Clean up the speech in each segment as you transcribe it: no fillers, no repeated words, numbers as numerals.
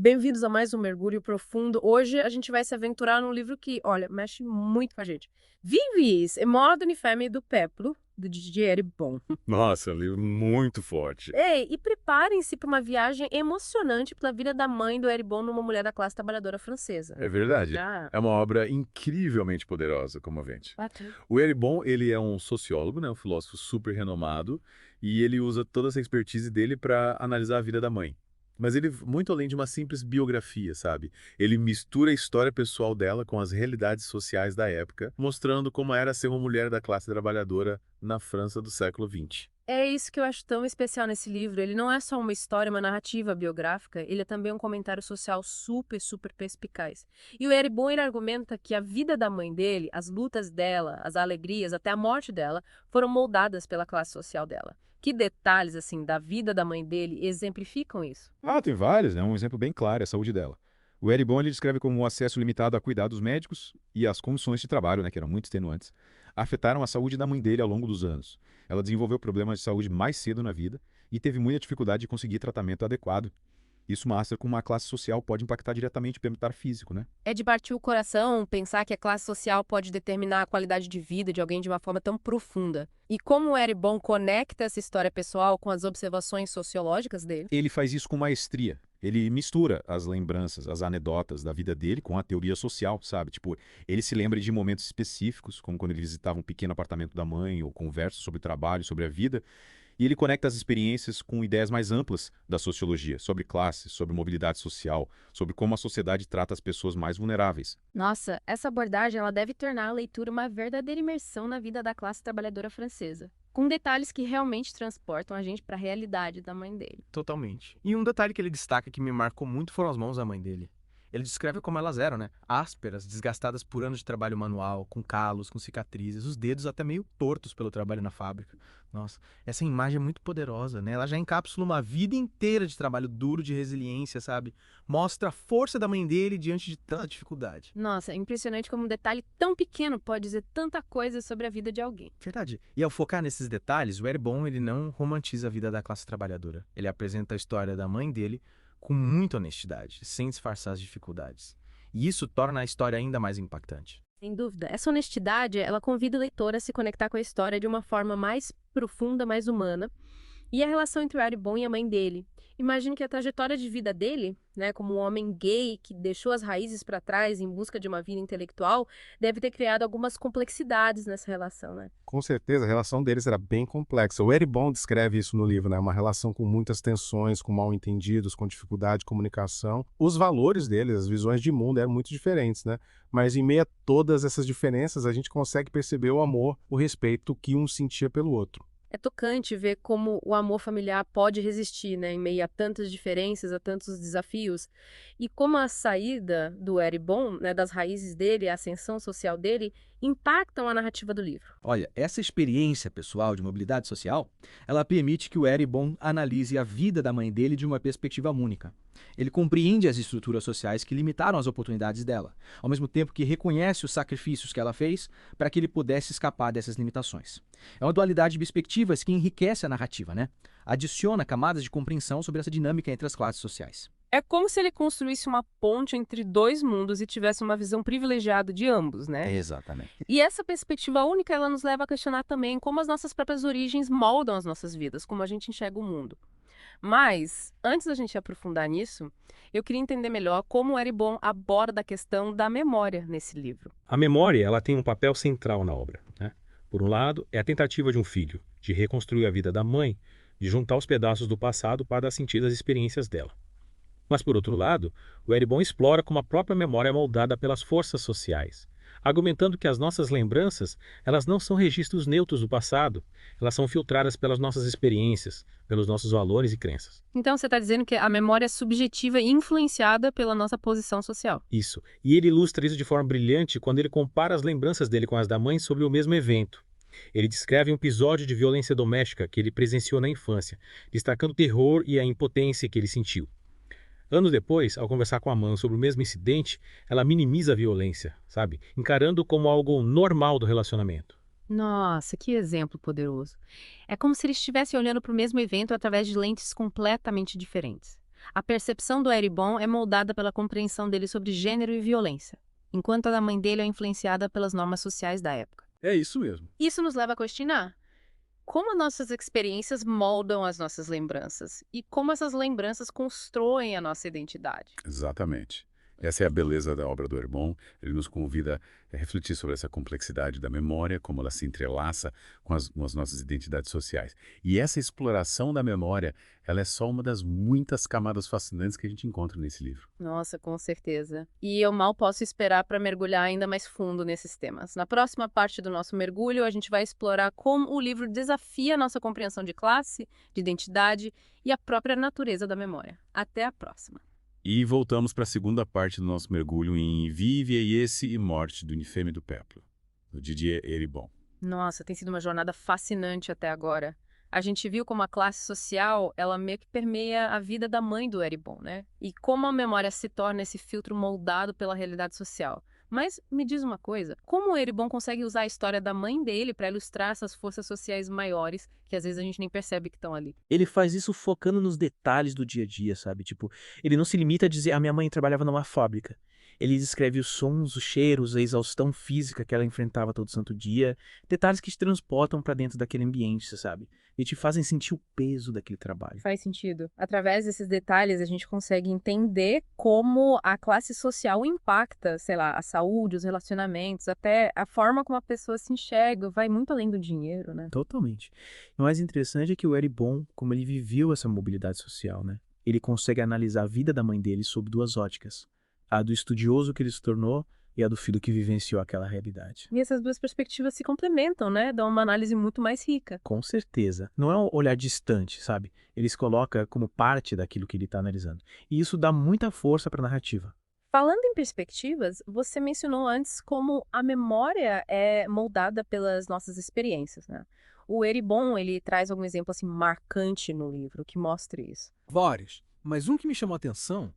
Bem-vindos a mais um Mergulho Profundo. Hoje a gente vai se aventurar num livro que, olha, mexe muito com a gente. Vives, A Modern Family do Peplo, do Didier Bon. Nossa, é um livro muito forte. Ei, e preparem-se para uma viagem emocionante pela vida da mãe do Eribon numa mulher da classe trabalhadora francesa. É verdade. Já. É uma obra incrivelmente poderosa, comovente. Bateu. O Eribon, ele é um sociólogo, né, um filósofo super renomado, e ele usa toda essa expertise dele para analisar a vida da mãe. Mas ele, muito além de uma simples biografia, sabe? Ele mistura a história pessoal dela com as realidades sociais da época, mostrando como era ser uma mulher da classe trabalhadora na França do século XX. É isso que eu acho tão especial nesse livro. Ele não é só uma história, uma narrativa biográfica, ele é também um comentário social super, super perspicaz. E o Eribon, ele argumenta que a vida da mãe dele, as lutas dela, as alegrias, até a morte dela, foram moldadas pela classe social dela. Que detalhes, assim, da vida da mãe dele exemplificam isso? Tem vários, né? Um exemplo bem claro é a saúde dela. O Eribon ele descreve como um acesso limitado a cuidados médicos e as condições de trabalho, né, que eram muito extenuantes, afetaram a saúde da mãe dele ao longo dos anos. Ela desenvolveu problemas de saúde mais cedo na vida e teve muita dificuldade de conseguir tratamento adequado. Isso mostra como uma classe social pode impactar diretamente o bem-estar físico, né? É de partir o coração pensar que a classe social pode determinar a qualidade de vida de alguém de uma forma tão profunda. E como o Eribon conecta essa história pessoal com as observações sociológicas dele? Ele faz isso com maestria. Ele mistura as lembranças, as anedotas da vida dele com a teoria social, sabe? Tipo, ele se lembra de momentos específicos, como quando ele visitava um pequeno apartamento da mãe, ou conversa sobre o trabalho, sobre a vida, e ele conecta as experiências com ideias mais amplas da sociologia, sobre classe, sobre mobilidade social, sobre como a sociedade trata as pessoas mais vulneráveis. Nossa, essa abordagem ela deve tornar a leitura uma verdadeira imersão na vida da classe trabalhadora francesa, com detalhes que realmente transportam a gente para a realidade da mãe dele. Totalmente. E um detalhe que ele destaca que me marcou muito foram as mãos da mãe dele. Ele descreve como elas eram, né? Ásperas, desgastadas por anos de trabalho manual, com calos, com cicatrizes, os dedos até meio tortos pelo trabalho na fábrica. Nossa, essa imagem é muito poderosa, né? Ela já encapsula uma vida inteira de trabalho duro, de resiliência, sabe? Mostra a força da mãe dele diante de tanta dificuldade. Nossa, é impressionante como um detalhe tão pequeno pode dizer tanta coisa sobre a vida de alguém. Verdade. E ao focar nesses detalhes, o Eribon ele não romantiza a vida da classe trabalhadora. Ele apresenta a história da mãe dele com muita honestidade, sem disfarçar as dificuldades. E isso torna a história ainda mais impactante. Sem dúvida, essa honestidade, ela convida o leitor a se conectar com a história de uma forma mais profunda, mais humana. E a relação entre o Aribon e a mãe dele. Imagino que a trajetória de vida dele, né, como um homem gay que deixou as raízes para trás em busca de uma vida intelectual, deve ter criado algumas complexidades nessa relação, né? Com certeza, a relação deles era bem complexa. O Eribon descreve isso no livro, né? Uma relação com muitas tensões, com mal-entendidos, com dificuldade de comunicação. Os valores deles, as visões de mundo eram muito diferentes, né? Mas em meio a todas essas diferenças, a gente consegue perceber o amor, o respeito que um sentia pelo outro. É tocante ver como o amor familiar pode resistir, né, em meio a tantas diferenças, a tantos desafios, e como a saída do Eribon, né, das raízes dele, a ascensão social dele, impactam a narrativa do livro. Olha, essa experiência pessoal de mobilidade social, ela permite que o Eribon analise a vida da mãe dele de uma perspectiva única. Ele compreende as estruturas sociais que limitaram as oportunidades dela, ao mesmo tempo que reconhece os sacrifícios que ela fez para que ele pudesse escapar dessas limitações. É uma dualidade de perspectivas que enriquece a narrativa, né? Adiciona camadas de compreensão sobre essa dinâmica entre as classes sociais. É como se ele construísse uma ponte entre dois mundos e tivesse uma visão privilegiada de ambos, né? Exatamente. E essa perspectiva única, ela nos leva a questionar também como as nossas próprias origens moldam as nossas vidas, como a gente enxerga o mundo. Mas, antes da gente aprofundar nisso, eu queria entender melhor como o Eribon aborda a questão da memória nesse livro. A memória, ela tem um papel central na obra, né? Por um lado, é a tentativa de um filho de reconstruir a vida da mãe, de juntar os pedaços do passado para dar sentido às experiências dela. Mas, por outro lado, o Eribon explora como a própria memória é moldada pelas forças sociais, argumentando que as nossas lembranças, elas não são registros neutros do passado, elas são filtradas pelas nossas experiências, pelos nossos valores e crenças. Então, você está dizendo que a memória é subjetiva e influenciada pela nossa posição social. Isso. E ele ilustra isso de forma brilhante quando ele compara as lembranças dele com as da mãe sobre o mesmo evento. Ele descreve um episódio de violência doméstica que ele presenciou na infância, destacando o terror e a impotência que ele sentiu. Anos depois, ao conversar com a mãe sobre o mesmo incidente, ela minimiza a violência, sabe? Encarando como algo normal do relacionamento. Nossa, que exemplo poderoso. É como se eles estivessem olhando para o mesmo evento através de lentes completamente diferentes. A percepção do Eribon é moldada pela compreensão dele sobre gênero e violência, enquanto a da mãe dele é influenciada pelas normas sociais da época. É isso mesmo. Isso nos leva a questionar como nossas experiências moldam as nossas lembranças e como essas lembranças constroem a nossa identidade. Exatamente. Essa é a beleza da obra do Eribon. Ele nos convida a refletir sobre essa complexidade da memória, como ela se entrelaça com as nossas identidades sociais. E essa exploração da memória, ela é só uma das muitas camadas fascinantes que a gente encontra nesse livro. Nossa, com certeza. E eu mal posso esperar para mergulhar ainda mais fundo nesses temas. Na próxima parte do nosso mergulho, a gente vai explorar como o livro desafia a nossa compreensão de classe, de identidade e a própria natureza da memória. Até a próxima. E voltamos para a segunda parte do nosso mergulho em Vie, Vieillesse e Morte, do Nifeme do Peplo, do Didier Eribon. Nossa, tem sido uma jornada fascinante até agora. A gente viu como a classe social, ela meio que permeia a vida da mãe do Eribon, né? E como a memória se torna esse filtro moldado pela realidade social. Mas me diz uma coisa, como o Eribon consegue usar a história da mãe dele para ilustrar essas forças sociais maiores, que às vezes a gente nem percebe que estão ali? Ele faz isso focando nos detalhes do dia a dia, sabe? Tipo, ele não se limita a dizer, a minha mãe trabalhava numa fábrica. Ele descreve os sons, os cheiros, a exaustão física que ela enfrentava todo santo dia, detalhes que te transportam para dentro daquele ambiente, sabe? E te fazem sentir o peso daquele trabalho. Faz sentido. Através desses detalhes, a gente consegue entender como a classe social impacta, sei lá, a saúde, os relacionamentos, até a forma como a pessoa se enxerga, vai muito além do dinheiro, né? Totalmente. O mais interessante é que o Eribon, como ele viveu essa mobilidade social, né? Ele consegue analisar a vida da mãe dele sob duas óticas. A do estudioso que ele se tornou e a do filho que vivenciou aquela realidade. E essas duas perspectivas se complementam, né? Dão uma análise muito mais rica. Com certeza. Não é um olhar distante, sabe? Ele se coloca como parte daquilo que ele está analisando. E isso dá muita força para a narrativa. Falando em perspectivas, você mencionou antes como a memória é moldada pelas nossas experiências, né? O Eribon, ele traz algum exemplo assim marcante no livro que mostre isso. Vários, mas um que me chamou a atenção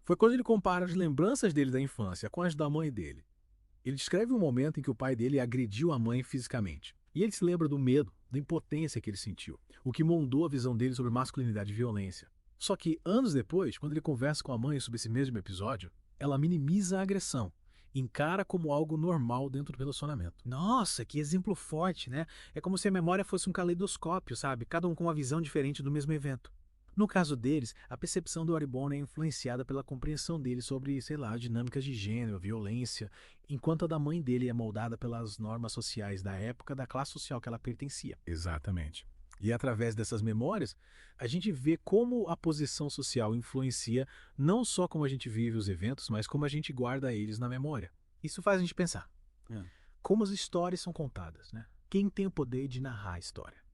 foi quando ele compara as lembranças dele da infância com as da mãe dele. Ele descreve um momento em que o pai dele agrediu a mãe fisicamente. E ele se lembra do medo, da impotência que ele sentiu, o que moldou a visão dele sobre masculinidade e violência. Só que, anos depois, quando ele conversa com a mãe sobre esse mesmo episódio, ela minimiza a agressão, encara como algo normal dentro do relacionamento. Nossa, que exemplo forte, né? É como se a memória fosse um caleidoscópio, sabe? Cada um com uma visão diferente do mesmo evento. No caso deles, a percepção do Eribon é influenciada pela compreensão dele sobre, sei lá, dinâmicas de gênero, violência, enquanto a da mãe dele é moldada pelas normas sociais da época da classe social que ela pertencia. Exatamente. E através dessas memórias, a gente vê como a posição social influencia não só como a gente vive os eventos, mas como a gente guarda eles na memória. Isso faz a gente pensar. Como as histórias são contadas, né? Quem tem o poder de narrar a história?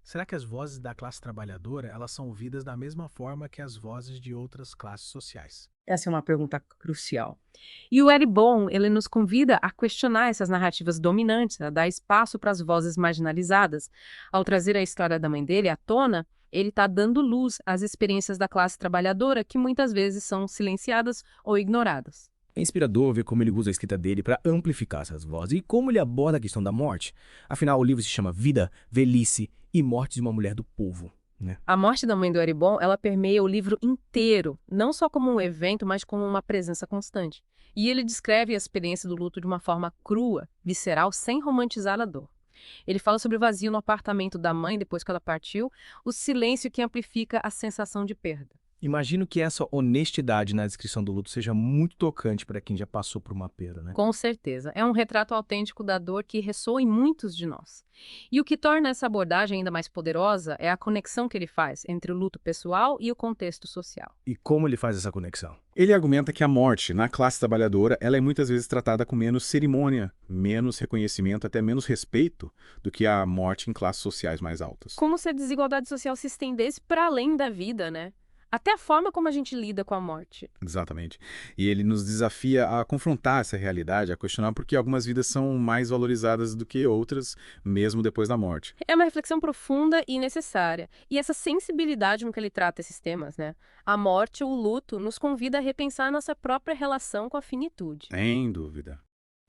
Será que as vozes da classe trabalhadora elas são ouvidas da mesma forma que as vozes de outras classes sociais? Essa é uma pergunta crucial. E o Eribon, ele nos convida a questionar essas narrativas dominantes, a dar espaço para as vozes marginalizadas. Ao trazer a história da mãe dele à tona, ele está dando luz às experiências da classe trabalhadora que muitas vezes são silenciadas ou ignoradas. É inspirador ver como ele usa a escrita dele para amplificar essas vozes e como ele aborda a questão da morte. Afinal, o livro se chama Vida, Velhice e Morte de uma Mulher do Povo, né? A morte da mãe do Eribon, ela permeia o livro inteiro, não só como um evento, mas como uma presença constante. E ele descreve a experiência do luto de uma forma crua, visceral, sem romantizar a dor. Ele fala sobre o vazio no apartamento da mãe depois que ela partiu, o silêncio que amplifica a sensação de perda. Imagino que essa honestidade na descrição do luto seja muito tocante para quem já passou por uma perda, né? Com certeza. É um retrato autêntico da dor que ressoa em muitos de nós. E o que torna essa abordagem ainda mais poderosa é a conexão que ele faz entre o luto pessoal e o contexto social. E como ele faz essa conexão? Ele argumenta que a morte, na classe trabalhadora, ela é muitas vezes tratada com menos cerimônia, menos reconhecimento, até menos respeito do que a morte em classes sociais mais altas. Como se a desigualdade social se estendesse para além da vida, né? Até a forma como a gente lida com a morte. Exatamente. E ele nos desafia a confrontar essa realidade, a questionar por que algumas vidas são mais valorizadas do que outras, mesmo depois da morte. É uma reflexão profunda e necessária. E essa sensibilidade com que ele trata esses temas, né? A morte ou o luto nos convida a repensar a nossa própria relação com a finitude. Sem dúvida.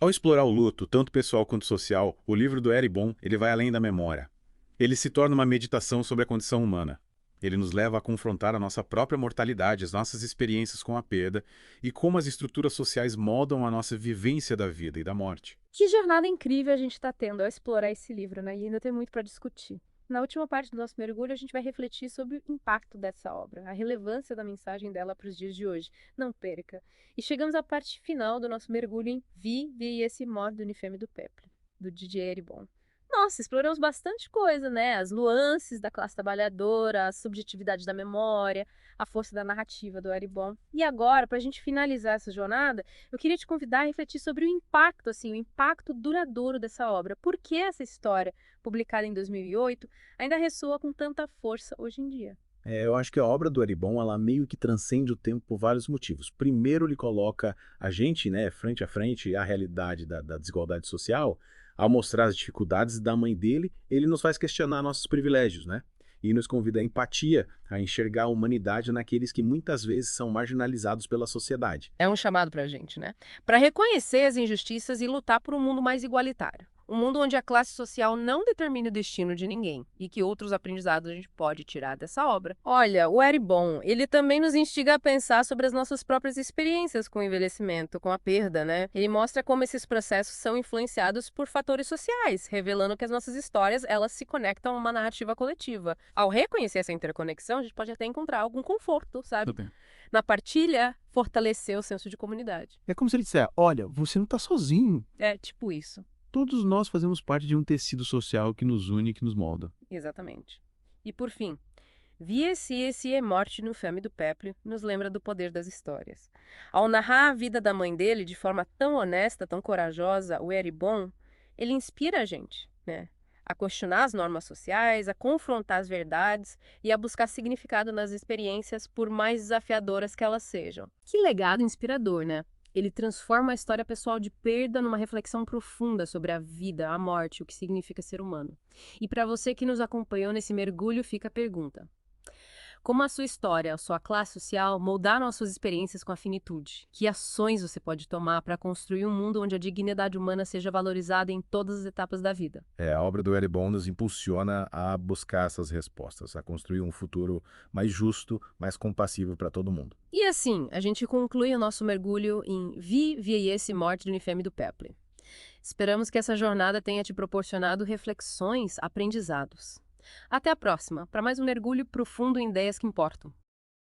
Ao explorar o luto, tanto pessoal quanto social, o livro do Eribon, ele vai além da memória. Ele se torna uma meditação sobre a condição humana. Ele nos leva a confrontar a nossa própria mortalidade, as nossas experiências com a perda e como as estruturas sociais moldam a nossa vivência da vida e da morte. Que jornada incrível a gente está tendo ao explorar esse livro, né? E ainda tem muito para discutir. Na última parte do nosso mergulho, a gente vai refletir sobre o impacto dessa obra, a relevância da mensagem dela para os dias de hoje. Não perca! E chegamos à parte final do nosso mergulho em Vi esse mort d'une femme du peuple, do Didier Eribon. Nossa, exploramos bastante coisa, né? As nuances da classe trabalhadora, a subjetividade da memória, a força da narrativa do Eribon. E agora, para a gente finalizar essa jornada, eu queria te convidar a refletir sobre o impacto, assim, o impacto duradouro dessa obra. Por que essa história, publicada em 2008, ainda ressoa com tanta força hoje em dia? Eu acho que a obra do Eribon, ela meio que transcende o tempo por vários motivos. Primeiro, ele coloca a gente, né, frente a frente à realidade da desigualdade social. Ao mostrar as dificuldades da mãe dele, ele nos faz questionar nossos privilégios, né? E nos convida à empatia, a enxergar a humanidade naqueles que muitas vezes são marginalizados pela sociedade. É um chamado para a gente, né? Para reconhecer as injustiças e lutar por um mundo mais igualitário. Um mundo onde a classe social não determine o destino de ninguém e que outros aprendizados a gente pode tirar dessa obra. Olha, o Eribon, ele também nos instiga a pensar sobre as nossas próprias experiências com o envelhecimento, com a perda, né? Ele mostra como esses processos são influenciados por fatores sociais, revelando que as nossas histórias, elas se conectam a uma narrativa coletiva. Ao reconhecer essa interconexão, a gente pode até encontrar algum conforto, sabe? Super. Na partilha, fortalecer o senso de comunidade. É como se ele dissesse, olha, você não está sozinho. É tipo isso. Todos nós fazemos parte de um tecido social que nos une e que nos molda. Exatamente. E por fim, esse morte no Femme do Peuple nos lembra do poder das histórias. Ao narrar a vida da mãe dele de forma tão honesta, tão corajosa, o Eribon, ele inspira a gente, né? A questionar as normas sociais, a confrontar as verdades e a buscar significado nas experiências, por mais desafiadoras que elas sejam. Que legado inspirador, né? Ele transforma a história pessoal de perda numa reflexão profunda sobre a vida, a morte, o que significa ser humano. E para você que nos acompanhou nesse mergulho, fica a pergunta: como a sua história, a sua classe social moldaram as suas experiências com a finitude? Que ações você pode tomar para construir um mundo onde a dignidade humana seja valorizada em todas as etapas da vida? A obra do Eribon nos impulsiona a buscar essas respostas, a construir um futuro mais justo, mais compassivo para todo mundo. E assim, a gente conclui o nosso mergulho em esse morte d'une femme du peuple. Esperamos que essa jornada tenha te proporcionado reflexões, aprendizados. Até a próxima, para mais um mergulho profundo em ideias que importam.